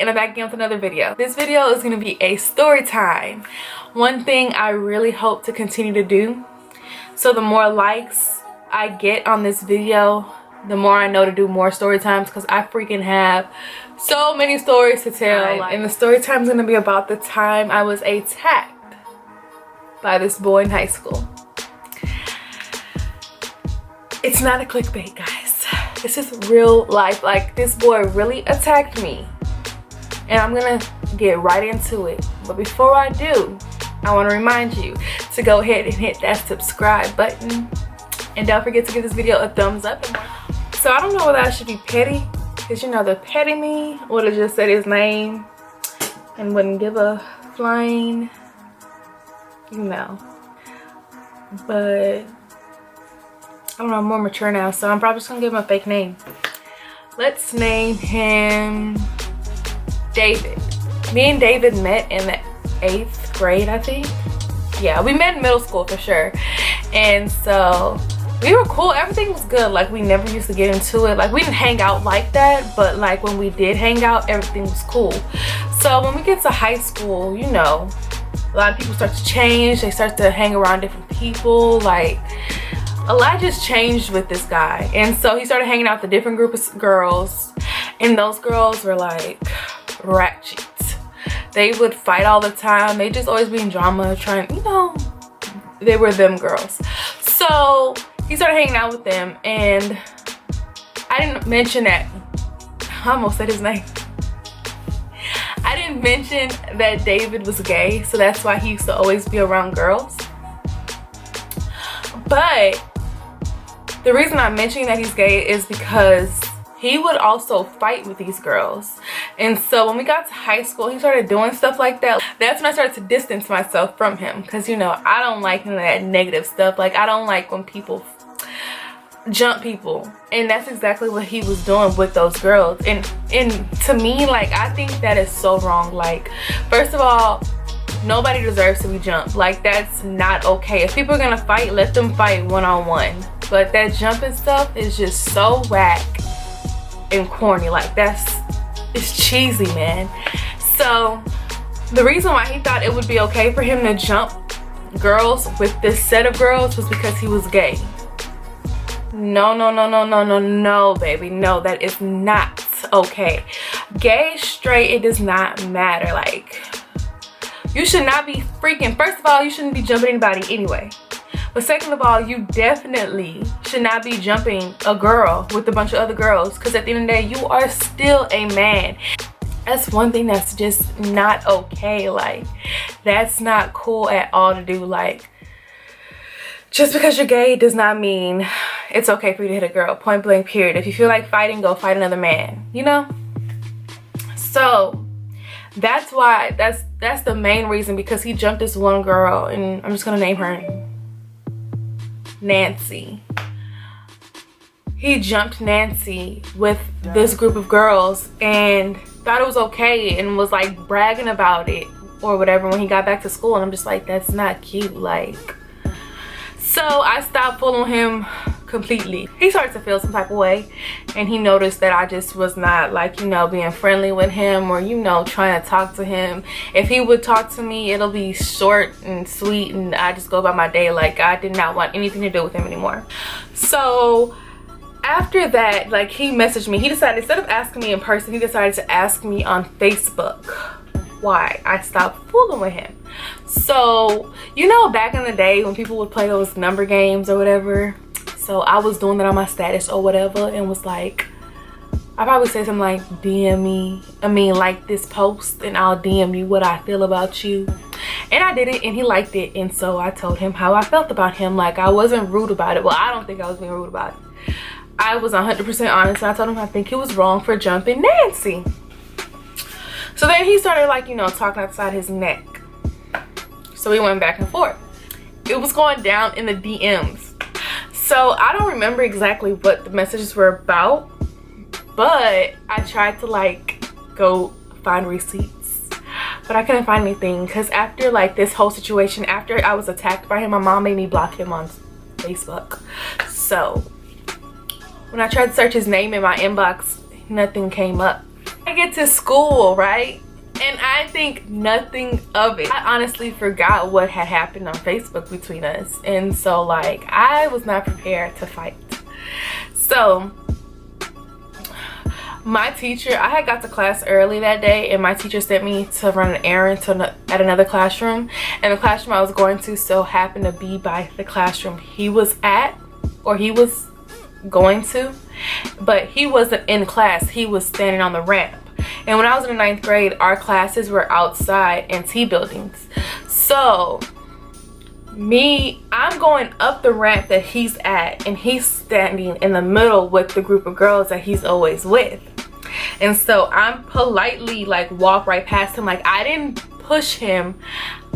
and I'm back again with another video. This video is going to be a story time. One thing I really hope to continue to do, so the more likes I get on this video, the more I know to do more story times, because I freaking have so many stories to tell. And the story time is going to be about the time I was attacked by this boy in high school. It's not a clickbait, guys. This is real life. Like, this boy really attacked me, and I'm gonna get right into it. But before I do, I want to remind you to go ahead and hit that subscribe button, and don't forget to give this video a thumbs up. So I don't know whether I should be petty, because you know the petty me would have just said his name and wouldn't give a flying, you know. But I don't know, I'm more mature now, so I'm probably just gonna give him a fake name. Let's name him David. Me and David met in the 8th grade, I think. Yeah, we met in middle school for sure. And so we were cool, everything was good. Like, we never used to get into it. Like, we didn't hang out like that, but like when we did hang out, everything was cool. So when we get to high school, you know, a lot of people start to change. They start to hang around different people. Like, a lot just changed with this guy. And so he started hanging out with a different group of girls, and those girls were like ratchet. They would fight all the time. They just always be in drama, trying, you know, they were them girls. So he started hanging out with them, and I didn't mention that, I almost said his name. I didn't mention that David was gay, so that's why he used to always be around girls. But the reason I'm mentioning that he's gay is because he would also fight with these girls. And so when we got to high school, he started doing stuff like that. That's when I started to distance myself from him, because, you know, I don't like none of that negative stuff. Like, I don't like when people jump people, and that's exactly what he was doing with those girls. And to me, like, I think that is so wrong. Like, first of all, nobody deserves to be jumped. Like, that's not okay. If people are gonna fight, let them fight one-on-one. But that jumping stuff is just so whack and corny. Like, it's cheesy, man. So the reason why he thought it would be okay for him to jump girls with this set of girls was because he was gay. No, baby. No, that is not okay. Gay, straight, it does not matter. Like, you should not be freaking, first of all, you shouldn't be jumping anybody anyway. But second of all, you definitely should not be jumping a girl with a bunch of other girls, because at the end of the day, you are still a man. That's one thing that's just not okay. Like, that's not cool at all to do. Like, just because you're gay does not mean it's okay for you to hit a girl, point blank, period. If you feel like fighting, go fight another man, you know? So that's why, that's the main reason, because he jumped this one girl, and I'm just gonna name her Nancy. He jumped Nancy with this group of girls and thought it was okay, and was like bragging about it or whatever when he got back to school. And I'm just like, that's not cute. Like, so I stopped following him completely. He started to feel some type of way, and he noticed that I just was not, like, you know, being friendly with him, or, you know, trying to talk to him. If he would talk to me, it'll be short and sweet, and I just go about my day. Like, I did not want anything to do with him anymore. So after that, like, he messaged me. He decided, instead of asking me in person, he decided to ask me on Facebook why I stopped fooling with him. So, you know, back in the day when people would play those number games or whatever, so I was doing that on my status or whatever, and was like, I probably said something like, DM me, like this post, and I'll DM you what I feel about you. And I did it, and he liked it. And so I told him how I felt about him. Like, I wasn't rude about it. Well, I don't think I was being rude about it. I was 100% honest. And I told him I think he was wrong for jumping Nancy. So then he started, like, you know, talking outside his neck. So we went back and forth. It was going down in the DMs. So I don't remember exactly what the messages were about, but I tried to, like, go find receipts, but I couldn't find anything. Because after, like, this whole situation, after I was attacked by him, my mom made me block him on Facebook. So when I tried to search his name in my inbox, nothing came up. I get to school, right? And I think nothing of it. I honestly forgot what had happened on Facebook between us. And so like, I was not prepared to fight. So my teacher, I had got to class early that day, and my teacher sent me to run an errand at another classroom. And the classroom I was going to so happened to be by the classroom he was at, or he was going to, but he wasn't in class. He was standing on the ramp. And when I was in the 9th grade, our classes were outside in T buildings. So I'm going up the ramp that he's at, and he's standing in the middle with the group of girls that he's always with. And so I'm politely like walk right past him. Like, I didn't push him,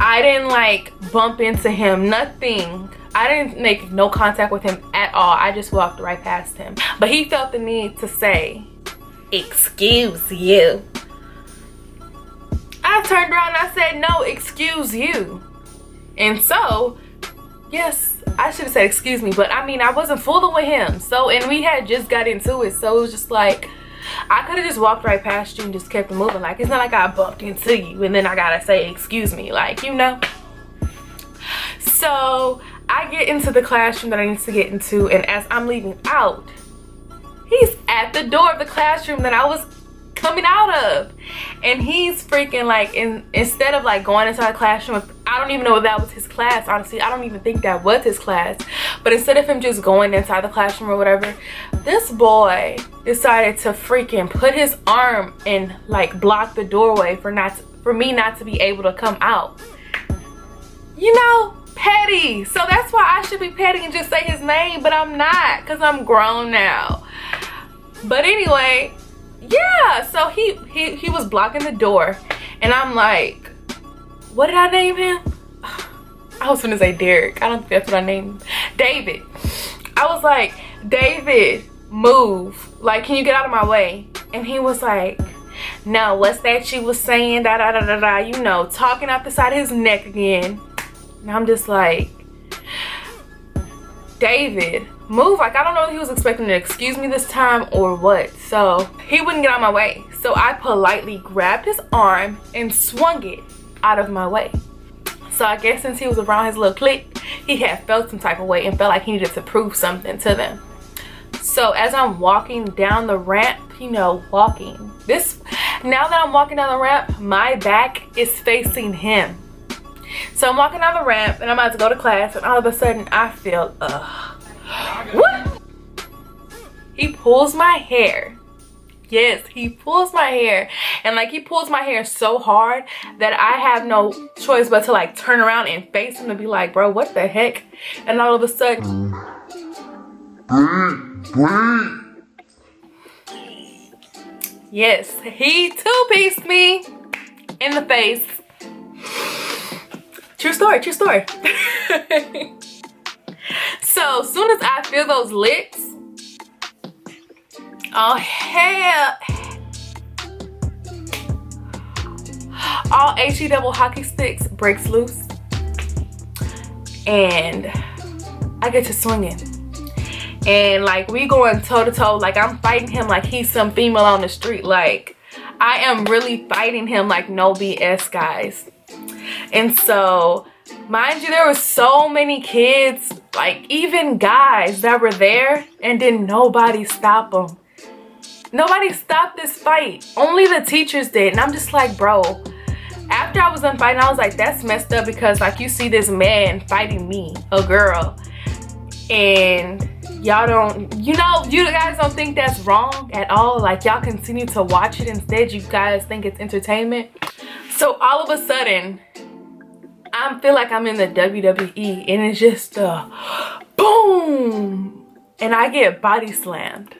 I didn't like bump into him, nothing. I didn't make no contact with him at all. I just walked right past him. But he felt the need to say, "Excuse you." I turned around and I said, "No, excuse you." And so, yes, I should have said excuse me, but I mean, I wasn't fooling with him. So, and we had just got into it, so it was just like, I could have just walked right past you and just kept it moving. Like, it's not like I bumped into you and then I gotta say excuse me, like, you know. So I get into the classroom that I need to get into, and as I'm leaving out, he's at the door of the classroom that I was coming out of, and he's freaking like, instead of like going inside the classroom, I don't even know if that was his class, honestly. I don't even think that was his class, but instead of him just going inside the classroom or whatever, this boy decided to freaking put his arm and like block the doorway for me not to be able to come out. You know, petty. So that's why I should be petty and just say his name, but I'm not, because I'm grown now. But anyway, yeah, so he was blocking the door, and I'm like, what did I name him? I was gonna say Derek. I don't think that's what I named him. David. I was like, "David, move. Like, can you get out of my way?" And he was like, "No, what's that you was saying? Da da da da da." You know, talking out the side of his neck again. And I'm just like, "David, move." Like, I don't know if he was expecting to excuse me this time or what. So he wouldn't get out of my way. So I politely grabbed his arm and swung it out of my way. So I guess since he was around his little clique, he had felt some type of way and felt like he needed to prove something to them. So as I'm walking down the ramp, you know, now that I'm walking down the ramp, my back is facing him. So I'm walking down the ramp and I'm about to go to class, and all of a sudden I feel, what? He pulls my hair. Yes, he pulls my hair, and like, he pulls my hair so hard that I have no choice but to like turn around and face him and be like, "Bro, what the heck?" And all of a sudden, yes, he two-pieced me in the face. True story, true story. So as soon as I feel those licks, oh hell, all HE double hockey sticks breaks loose, and I get to swinging, and like, we going toe to toe. Like, I'm fighting him like he's some female on the street. Like, I am really fighting him like no BS, guys. And so, mind you, there were so many kids, like even guys, that were there, and then nobody stopped them. Nobody stopped this fight. Only the teachers did. And I'm just like, bro, after I was done fighting, I was like, that's messed up, because like, you see this man fighting me, a girl, and y'all don't, you know, you guys don't think that's wrong at all. Like, y'all continue to watch it. Instead, you guys think it's entertainment. So all of a sudden, I feel like I'm in the WWE, and it's just boom, and I get body slammed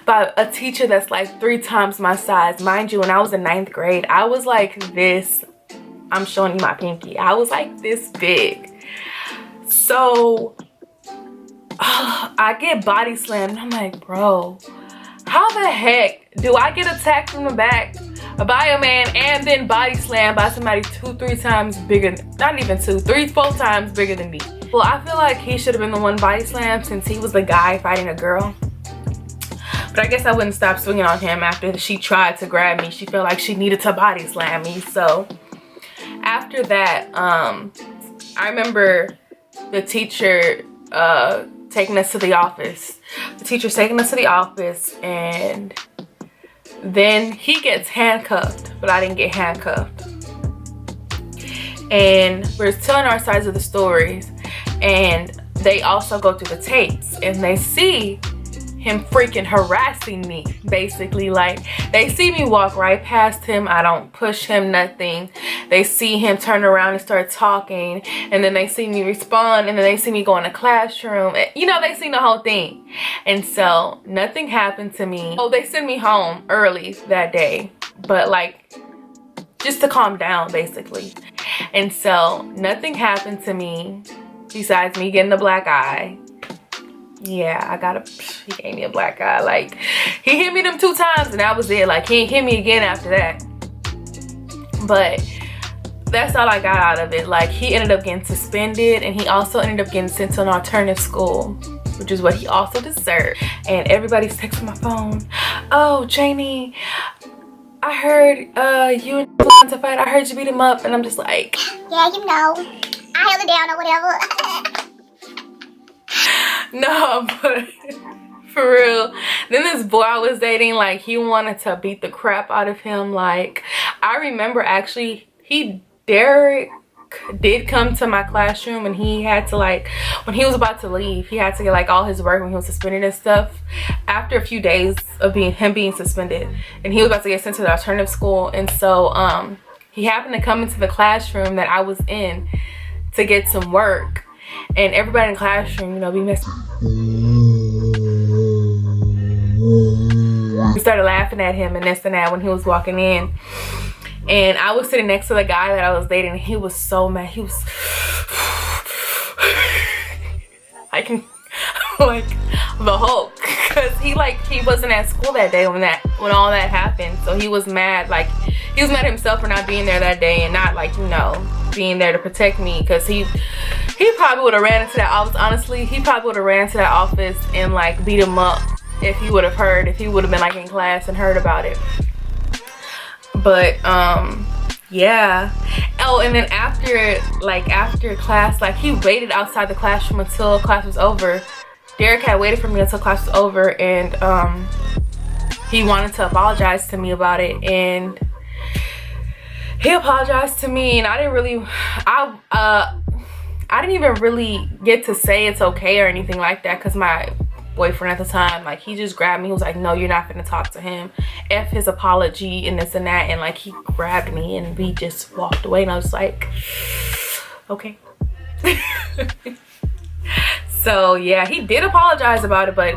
by a teacher that's like 3 times my size. Mind you, when I was in 9th grade, I was like this. I'm showing you my pinky. I was like this big. So I get body slammed. I'm like, bro, how the heck do I get attacked from the back by a man and then body slammed by somebody 2-3 times bigger, not even 2-3-4 times bigger than me? Well, I feel like he should have been the one body slammed, since he was the guy fighting a girl. But I guess I wouldn't stop swinging on him after she tried to grab me. She felt like she needed to body slam me. So after that, I remember the teacher taking us to the office. The teacher's taking us to the office, and then he gets handcuffed, but I didn't get handcuffed. And we're telling our sides of the stories, and they also go through the tapes, and they see him freaking harassing me, basically. Like, they see me walk right past him. I don't push him, nothing. They see him turn around and start talking, and then they see me respond, and then they see me go in the classroom. You know, they seen the whole thing. And so nothing happened to me. Oh, they sent me home early that day, but like just to calm down, basically. And so nothing happened to me besides me getting a black eye. Yeah, he gave me a black eye. Like, he hit me them 2 times and that was it. Like, he ain't hit me again after that. But that's all I got out of it. Like, he ended up getting suspended, and he also ended up getting sent to an alternative school, which is what he also deserved. And everybody's texting my phone. Oh, Janie, I heard you and to fight. I heard you beat him up. And I'm just like, yeah, you know, I held it down or whatever. No, but for real. Then this boy I was dating, like, he wanted to beat the crap out of him. Like, I remember actually, Derek did come to my classroom, and he had to, like, when he was about to leave, he had to get like all his work when he was suspended and stuff after a few days of him being suspended, and he was about to get sent to the alternative school. And so he happened to come into the classroom that I was in to get some work, and everybody in the classroom, you know, be messing. We started laughing at him and this and that when he was walking in. And I was sitting next to the guy that I was dating, and he was so mad. He was like the Hulk, because he wasn't at school that day when all that happened. So he was mad. Like, he was mad at himself for not being there that day and not, like, you know, being there to protect me, because he probably would have ran into that office. Honestly, he probably would have ran into that office and like beat him up if he would have been like in class and heard about it. But yeah. Oh, and then after class, like, he waited outside the classroom until class was over. Derek had waited for me until class was over, and he wanted to apologize to me about it, and he apologized to me, and I didn't even really get to say it's okay or anything like that, because my boyfriend at the time, like, he just grabbed me. He was like, no, you're not gonna talk to him. F his apology and this and that. And like, he grabbed me and we just walked away, and I was like, okay. So yeah, he did apologize about it, but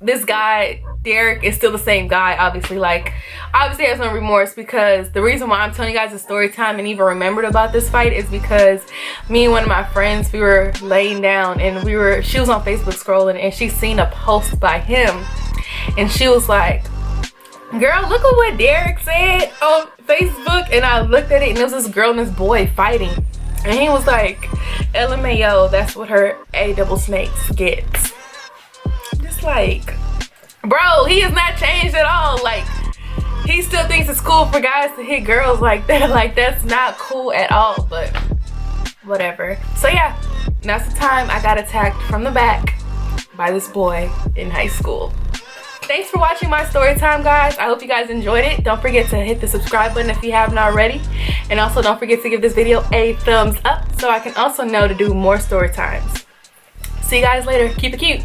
this guy, Derek, is still the same guy, obviously. Like, obviously has no remorse, because the reason why I'm telling you guys the story time and even remembered about this fight is because me and one of my friends, we were laying down, and she was on Facebook scrolling, and she seen a post by him, and she was like, girl, look at what Derek said on Facebook. And I looked at it, and it was this girl and this boy fighting, and he was like, LMAO, that's what her A double snakes gets. Just like, bro, he has not changed at all. Like, he still thinks it's cool for guys to hit girls like that. Like, that's not cool at all, but whatever. So yeah, that's the time I got attacked from the back by this boy in high school. Thanks for watching my story time, guys. I hope you guys enjoyed it. Don't forget to hit the subscribe button if you haven't already. And also don't forget to give this video a thumbs up so I can also know to do more story times. See you guys later. Keep it cute.